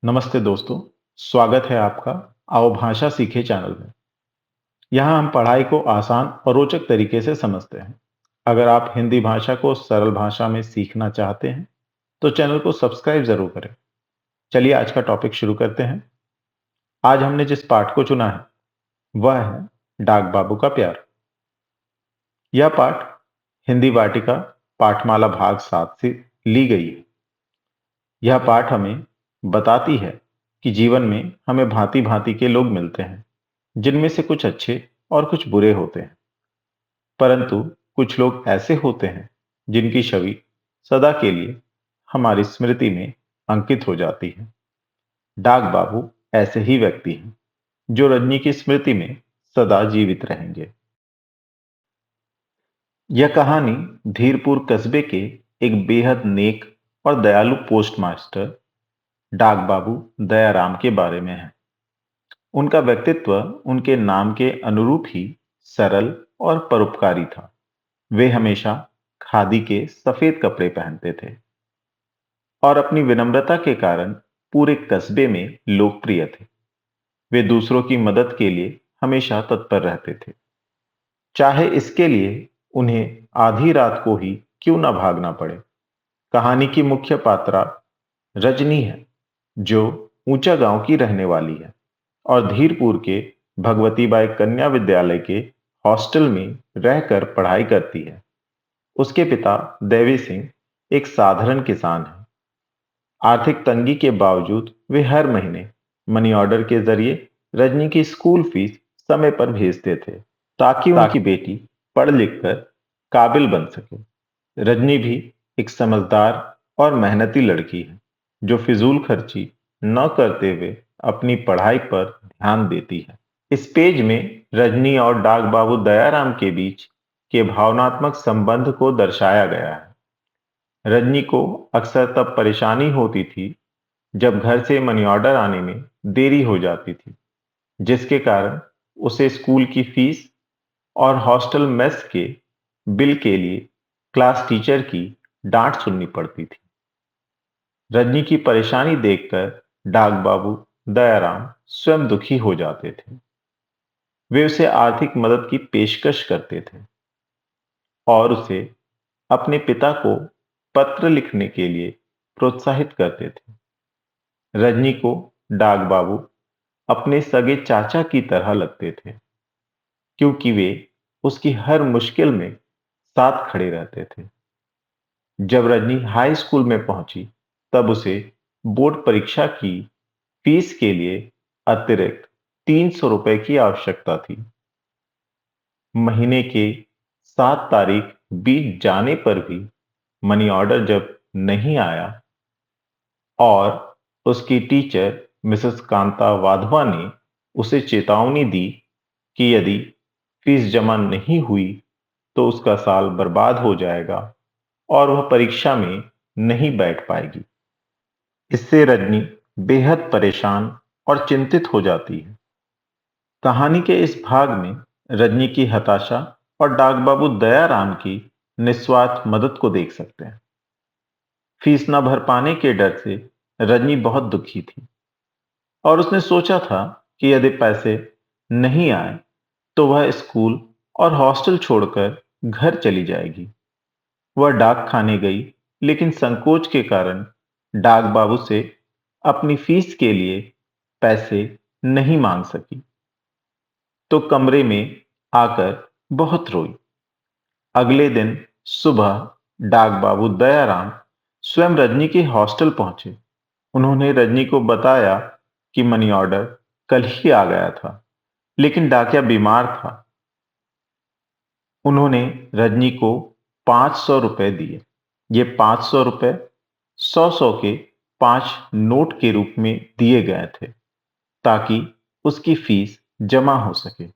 नमस्ते दोस्तों, स्वागत है आपका आओ भाषा सीखे चैनल में। यहाँ हम पढ़ाई को आसान और रोचक तरीके से समझते हैं। अगर आप हिंदी भाषा को सरल भाषा में सीखना चाहते हैं, तो चैनल को सब्सक्राइब जरूर करें। चलिए आज का टॉपिक शुरू करते हैं। आज हमने जिस पाठ को चुना है, वह है डाक बाबू का प्यार। यह पाठ हिंदी वाटिका पाठमाला भाग 7 से ली गई है। यह पाठ हमें बताती है कि जीवन में हमें भांति भांति के लोग मिलते हैं, जिनमें से कुछ अच्छे और कुछ बुरे होते हैं। परंतु कुछ लोग ऐसे होते हैं जिनकी छवि सदा के लिए हमारी स्मृति में अंकित हो जाती है। डाक बाबू ऐसे ही व्यक्ति हैं जो रजनी की स्मृति में सदा जीवित रहेंगे। यह कहानी धीरपुर कस्बे के एक बेहद नेक और दयालु पोस्टमास्टर डाक बाबू दयाराम के बारे में है। उनका व्यक्तित्व उनके नाम के अनुरूप ही सरल और परोपकारी था। वे हमेशा खादी के सफेद कपड़े पहनते थे और अपनी विनम्रता के कारण पूरे कस्बे में लोकप्रिय थे। वे दूसरों की मदद के लिए हमेशा तत्पर रहते थे, चाहे इसके लिए उन्हें आधी रात को ही क्यों ना भागना पड़े। कहानी की मुख्य पात्रा रजनी है, जो ऊंचा गांव की रहने वाली है और धीरपुर के भगवती बाई कन्या विद्यालय के हॉस्टल में रहकर पढ़ाई करती है। उसके पिता देवी सिंह एक साधारण किसान हैं। आर्थिक तंगी के बावजूद वे हर महीने मनी ऑर्डर के जरिए रजनी की स्कूल फीस समय पर भेजते थे, ताकि उनकी बेटी पढ़ लिख कर काबिल बन सके। रजनी भी एक समझदार और मेहनती लड़की है, जो फिजूल खर्ची न करते हुए अपनी पढ़ाई पर ध्यान देती है। इस पेज में रजनी और डाक बाबू दयाराम के बीच के भावनात्मक संबंध को दर्शाया गया है। रजनी को अक्सर तब परेशानी होती थी जब घर से मनी ऑर्डर आने में देरी हो जाती थी, जिसके कारण उसे स्कूल की फीस और हॉस्टल मेस के बिल के लिए क्लास टीचर की डांट सुननी पड़ती थी। रजनी की परेशानी देखकर डाक बाबू दयाराम स्वयं दुखी हो जाते थे। वे उसे आर्थिक मदद की पेशकश करते थे और उसे अपने पिता को पत्र लिखने के लिए प्रोत्साहित करते थे। रजनी को डाक बाबू अपने सगे चाचा की तरह लगते थे, क्योंकि वे उसकी हर मुश्किल में साथ खड़े रहते थे। जब रजनी हाई स्कूल में पहुंची, तब उसे बोर्ड परीक्षा की फीस के लिए अतिरिक्त 300 रुपए की आवश्यकता थी। महीने के 7 तारीख बीत जाने पर भी मनी ऑर्डर जब नहीं आया और उसकी टीचर मिसेस कांता वाधवा ने उसे चेतावनी दी कि यदि फीस जमा नहीं हुई तो उसका साल बर्बाद हो जाएगा और वह परीक्षा में नहीं बैठ पाएगी। इससे रजनी बेहद परेशान और चिंतित हो जाती है। कहानी के इस भाग में रजनी की हताशा और डाकबाबू दयाराम की निस्वार्थ मदद को देख सकते हैं। फीस न भर पाने के डर से रजनी बहुत दुखी थी और उसने सोचा था कि यदि पैसे नहीं आए तो वह स्कूल और हॉस्टल छोड़कर घर चली जाएगी। वह डाक खाने गई, लेकिन संकोच के कारण डाक बाबू से अपनी फीस के लिए पैसे नहीं मांग सकी, तो कमरे में आकर बहुत रोई। अगले दिन सुबह डाक बाबू दयाराम स्वयं रजनी के हॉस्टल पहुंचे। उन्होंने रजनी को बताया कि मनी ऑर्डर कल ही आ गया था, लेकिन डाकिया बीमार था। उन्होंने रजनी को 500 रुपए दिए। ये 500 रुपए 100 के 5 नोट के रूप में दिए गए थे, ताकि उसकी फीस जमा हो सके।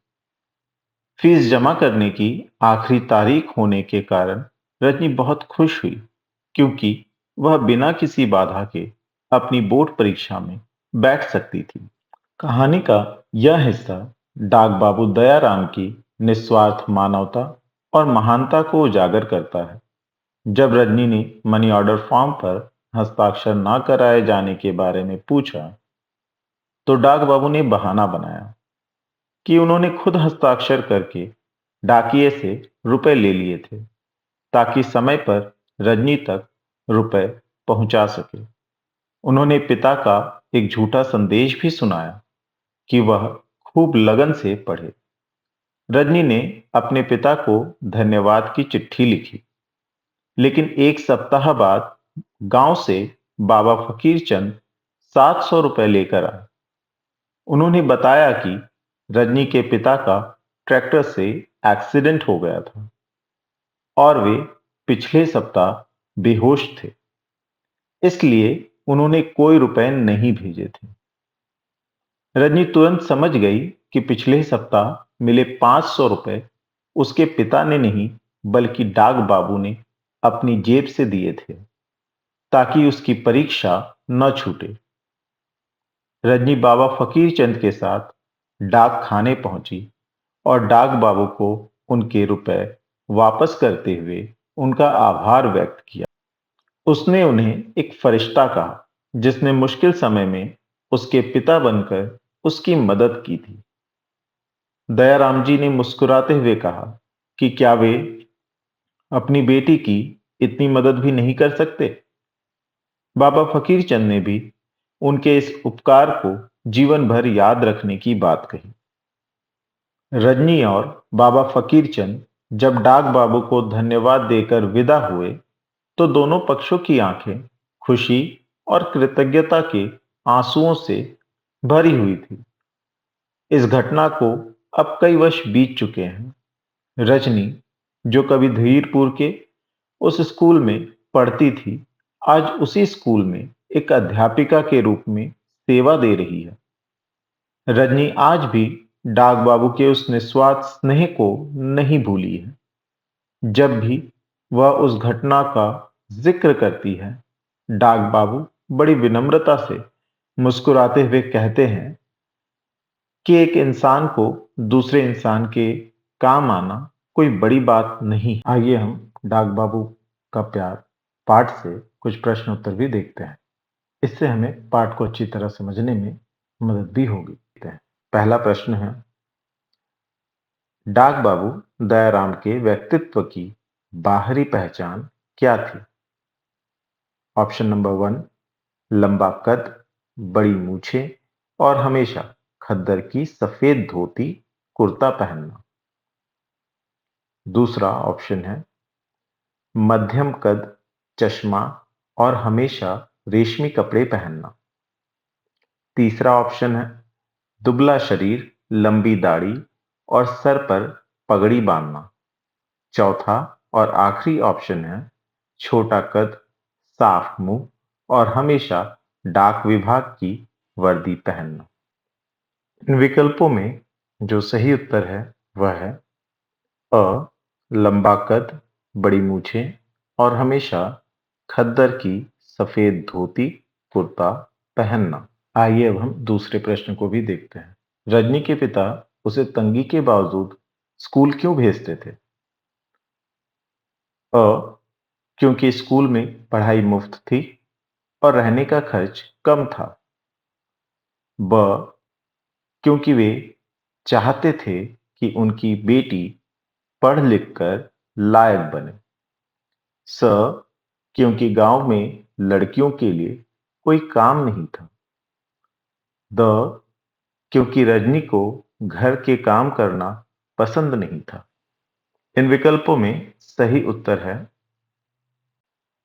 फीस जमा करने की आखिरी तारीख होने के कारण रजनी बहुत खुश हुई, क्योंकि वह बिना किसी बाधा के अपनी बोर्ड परीक्षा में बैठ सकती थी। कहानी का यह हिस्सा डाक बाबू दयाराम की निस्वार्थ मानवता और महानता को उजागर करता है। जब रजनी ने मनी ऑर्डर फॉर्म पर हस्ताक्षर ना कराए जाने के बारे में पूछा, तो डाक बाबू ने बहाना बनाया कि उन्होंने खुद हस्ताक्षर करके डाकिए से रुपए ले लिए थे, ताकि समय पर रजनी तक रुपए पहुंचा सके। उन्होंने पिता का एक झूठा संदेश भी सुनाया कि वह खूब लगन से पढ़े। रजनी ने अपने पिता को धन्यवाद की चिट्ठी लिखी, लेकिन एक सप्ताह बाद गांव से बाबा फकीर चंद 700 रुपए लेकर आए। उन्होंने बताया कि रजनी के पिता का ट्रैक्टर से एक्सीडेंट हो गया था और वे पिछले सप्ताह बेहोश थे, इसलिए उन्होंने कोई रुपए नहीं भेजे थे। रजनी तुरंत समझ गई कि पिछले सप्ताह मिले 500 रुपए उसके पिता ने नहीं, बल्कि डाक बाबू ने अपनी जेब से दिए थे, ताकि उसकी परीक्षा न छूटे। रजनी बाबा फकीर चंद के साथ डाक खाने पहुंची और डाक बाबू को उनके रुपए वापस करते हुए उनका आभार व्यक्त किया। उसने उन्हें एक फरिश्ता कहा, जिसने मुश्किल समय में उसके पिता बनकर उसकी मदद की थी। दयाराम जी ने मुस्कुराते हुए कहा कि क्या वे अपनी बेटी की इतनी मदद भी नहीं कर सकते। बाबा फकीर चंद ने भी उनके इस उपकार को जीवन भर याद रखने की बात कही। रजनी और बाबा फकीर चंद जब डाक बाबू को धन्यवाद देकर विदा हुए, तो दोनों पक्षों की आंखें खुशी और कृतज्ञता के आंसुओं से भरी हुई थी। इस घटना को अब कई वर्ष बीत चुके हैं। रजनी, जो कभी धीरपुर के उस स्कूल में पढ़ती थी, आज उसी स्कूल में एक अध्यापिका के रूप में सेवा दे रही है। रजनी आज भी डाक बाबू के उस निस्वार्थ स्नेह को नहीं भूली है। जब भी वह उस घटना का जिक्र करती है, डाक बाबू बड़ी विनम्रता से मुस्कुराते हुए कहते हैं कि एक इंसान को दूसरे इंसान के काम आना कोई बड़ी बात नहीं। आइए हम डाक बाबू का प्यार पाठ से कुछ प्रश्न उत्तर भी देखते हैं। इससे हमें पाठ को अच्छी तरह समझने में मदद भी होगी। पहला प्रश्न है, डाक बाबू दयाराम के व्यक्तित्व की बाहरी पहचान क्या थी? ऑप्शन नंबर 1, लंबा कद, बड़ी मूछें और हमेशा खद्दर की सफेद धोती कुर्ता पहनना। दूसरा ऑप्शन है, मध्यम कद, चश्मा और हमेशा रेशमी कपड़े पहनना। तीसरा ऑप्शन है, दुबला शरीर, लंबी दाढ़ी और सर पर पगड़ी बांधना। चौथा और आखिरी ऑप्शन है, छोटा कद, साफ मुंह और हमेशा डाक विभाग की वर्दी पहनना। इन विकल्पों में जो सही उत्तर है वह है अ, लंबा कद, बड़ी मूछें और हमेशा खद्दर की सफेद धोती कुर्ता पहनना। आइए अब हम दूसरे प्रश्न को भी देखते हैं। रजनी के पिता उसे तंगी के बावजूद स्कूल क्यों भेजते थे? अ, क्योंकि स्कूल में पढ़ाई मुफ्त थी और रहने का खर्च कम था। ब, क्योंकि वे चाहते थे कि उनकी बेटी पढ़ लिख कर लायक बने। स, क्योंकि गांव में लड़कियों के लिए कोई काम नहीं था। द, क्योंकि रजनी को घर के काम करना पसंद नहीं था। इन विकल्पों में सही उत्तर है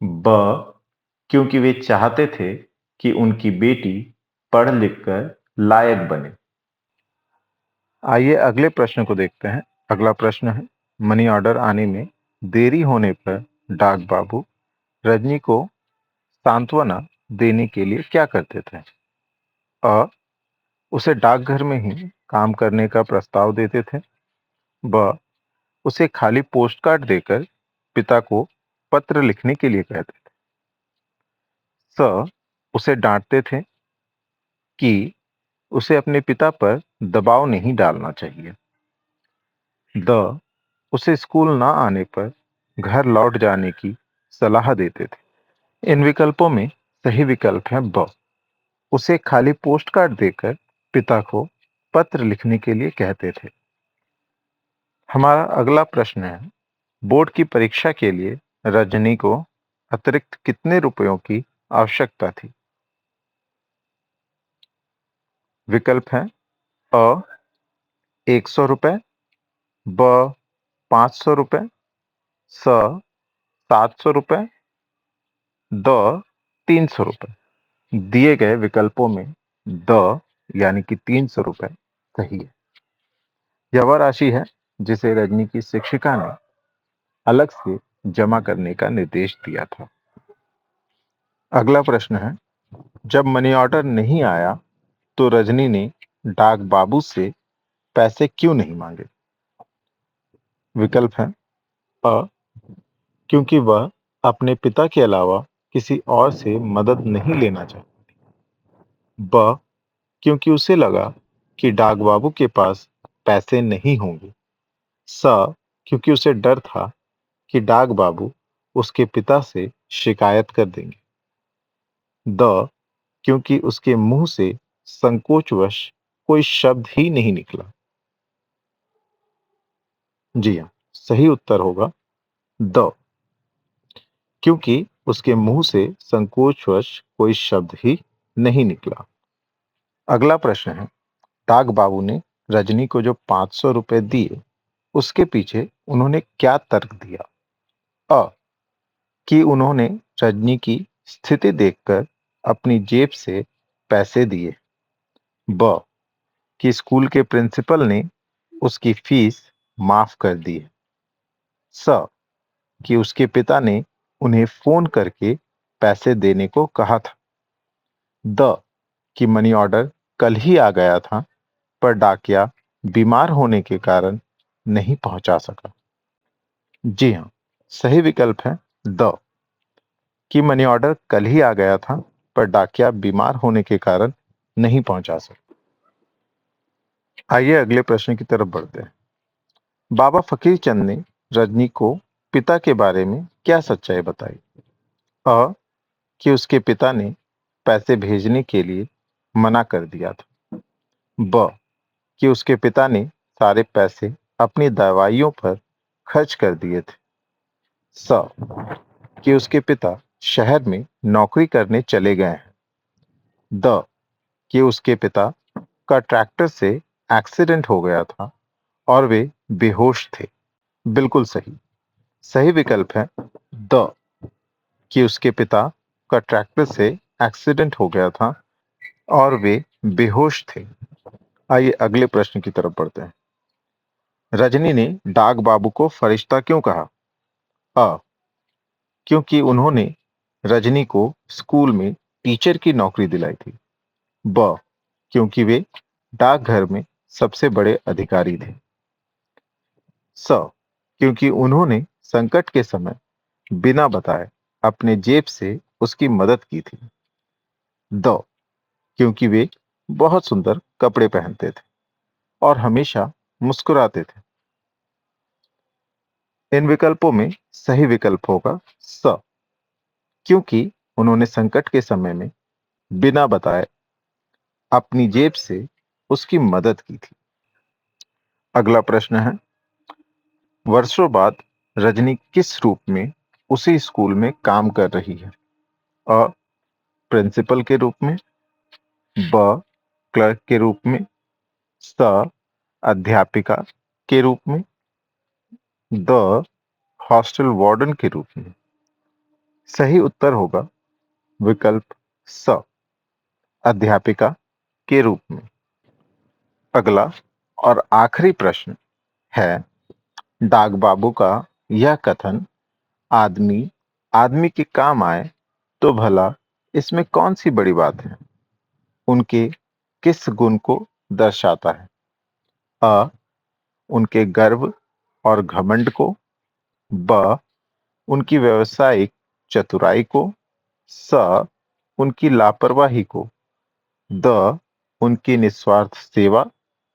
ब, क्योंकि वे चाहते थे कि उनकी बेटी पढ़ लिख कर लायक बने। आइए अगले प्रश्न को देखते हैं। अगला प्रश्न है, मनी ऑर्डर आने में देरी होने पर डाक बाबू रजनी को सांत्वना देने के लिए क्या करते थे? अ, उसे डाकघर में ही काम करने का प्रस्ताव देते थे। ब, उसे खाली पोस्टकार्ड देकर पिता को पत्र लिखने के लिए कहते थे। स, उसे डांटते थे कि उसे अपने पिता पर दबाव नहीं डालना चाहिए। द, उसे स्कूल ना आने पर घर लौट जाने की सलाह देते थे। इन विकल्पों में सही विकल्प है ब। उसे खाली पोस्ट कार्ड देकर पिता को पत्र लिखने के लिए कहते थे। हमारा अगला प्रश्न है, बोर्ड की परीक्षा के लिए रजनी को अतिरिक्त कितने रुपयों की आवश्यकता थी? विकल्प है अ 100 रुपए, ब 500 रुपए, स 700 रुपए, द 300 रुपए। दिए गए विकल्पों में द यानी कि 300 रुपए सही है। यह वह राशि है जिसे रजनी की शिक्षिका ने अलग से जमा करने का निर्देश दिया था। अगला प्रश्न है, जब मनी ऑर्डर नहीं आया तो रजनी ने डाक बाबू से पैसे क्यों नहीं मांगे? विकल्प है अ क्योंकि वह अपने पिता के अलावा किसी और से मदद नहीं लेना चाहती। ब क्योंकि उसे लगा कि डाक बाबू के पास पैसे नहीं होंगे। स क्योंकि उसे डर था कि डाक बाबू उसके पिता से शिकायत कर देंगे। द क्योंकि उसके मुंह से संकोचवश कोई शब्द ही नहीं निकला। जी हाँ, सही उत्तर होगा द क्योंकि उसके मुंह से संकोचवश कोई शब्द ही नहीं निकला। अगला प्रश्न है, डाक बाबू ने रजनी को जो 500 रुपए दिए उसके पीछे उन्होंने क्या तर्क दिया? अ कि उन्होंने रजनी की स्थिति देखकर अपनी जेब से पैसे दिए। ब कि स्कूल के प्रिंसिपल ने उसकी फीस माफ कर दी है। स कि उसके पिता ने उन्हें फोन करके पैसे देने को कहा था। द कि मनी ऑर्डर कल ही आ गया था पर डाकिया बीमार होने के कारण नहीं पहुंचा सका। जी हाँ, सही विकल्प है द कि मनी ऑर्डर कल ही आ गया था पर डाकिया बीमार होने के कारण नहीं पहुंचा सका। आइए अगले प्रश्न की तरफ बढ़ते हैं। बाबा फकीर चंद ने रजनी को पिता के बारे में क्या सच्चाई बताई? अ कि उसके पिता ने पैसे भेजने के लिए मना कर दिया था। ब कि उसके पिता ने सारे पैसे अपनी दवाइयों पर खर्च कर दिए थे। स कि उसके पिता शहर में नौकरी करने चले गए हैं। द कि उसके पिता का ट्रैक्टर से एक्सीडेंट हो गया था और वे बेहोश थे। बिल्कुल सही। सही विकल्प है द कि उसके पिता का ट्रैक्टर से एक्सीडेंट हो गया था और वे बेहोश थे। आइए अगले प्रश्न की तरफ बढ़ते हैं। रजनी ने डाक बाबू को फरिश्ता क्यों कहा? अ क्योंकि उन्होंने रजनी को स्कूल में टीचर की नौकरी दिलाई थी। ब क्योंकि वे डाकघर में सबसे बड़े अधिकारी थे। स क्योंकि उन्होंने संकट के समय बिना बताए अपने जेब से उसकी मदद की थी। द क्योंकि वे बहुत सुंदर कपड़े पहनते थे और हमेशा मुस्कुराते थे। इन विकल्पों में सही विकल्प होगा स क्योंकि उन्होंने संकट के समय में बिना बताए अपनी जेब से उसकी मदद की थी। अगला प्रश्न है, वर्षों बाद रजनी किस रूप में उसी स्कूल में काम कर रही है? अ प्रिंसिपल के रूप में, ब क्लर्क के रूप में, स अध्यापिका के रूप में, द हॉस्टल वार्डन के रूप में। सही उत्तर होगा विकल्प स अध्यापिका के रूप में। अगला और आखिरी प्रश्न है, डाक बाबू का यह कथन आदमी आदमी के काम आए तो भला इसमें कौन सी बड़ी बात है? उनके किस गुण को दर्शाता है? अ उनके गर्व और घमंड को, ब उनकी व्यावसायिक चतुराई को, स उनकी लापरवाही को, द उनकी निस्वार्थ सेवा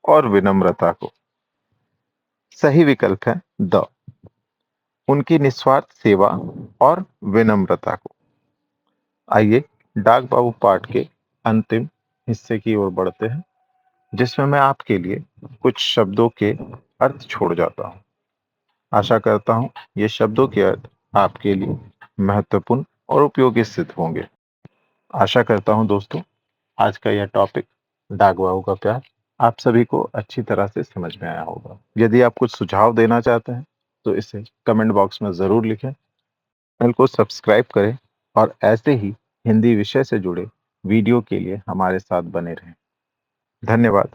और विनम्रता को। सही विकल्प है द उनकी निस्वार्थ सेवा और विनम्रता को। आइए डाक बाबू पाठ के अंतिम हिस्से की ओर बढ़ते हैं, जिसमें मैं आपके लिए कुछ शब्दों के अर्थ छोड़ जाता हूँ। आशा करता हूँ ये शब्दों के अर्थ आपके लिए महत्वपूर्ण और उपयोगी सिद्ध होंगे। आशा करता हूँ दोस्तों, आज का यह टॉपिक डाक बाबू का प्यार आप सभी को अच्छी तरह से समझ में आया होगा। यदि आप कुछ सुझाव देना चाहते हैं तो इसे कमेंट बॉक्स में ज़रूर लिखें। चैनल को सब्सक्राइब करें और ऐसे ही हिंदी विषय से जुड़े वीडियो के लिए हमारे साथ बने रहें। धन्यवाद।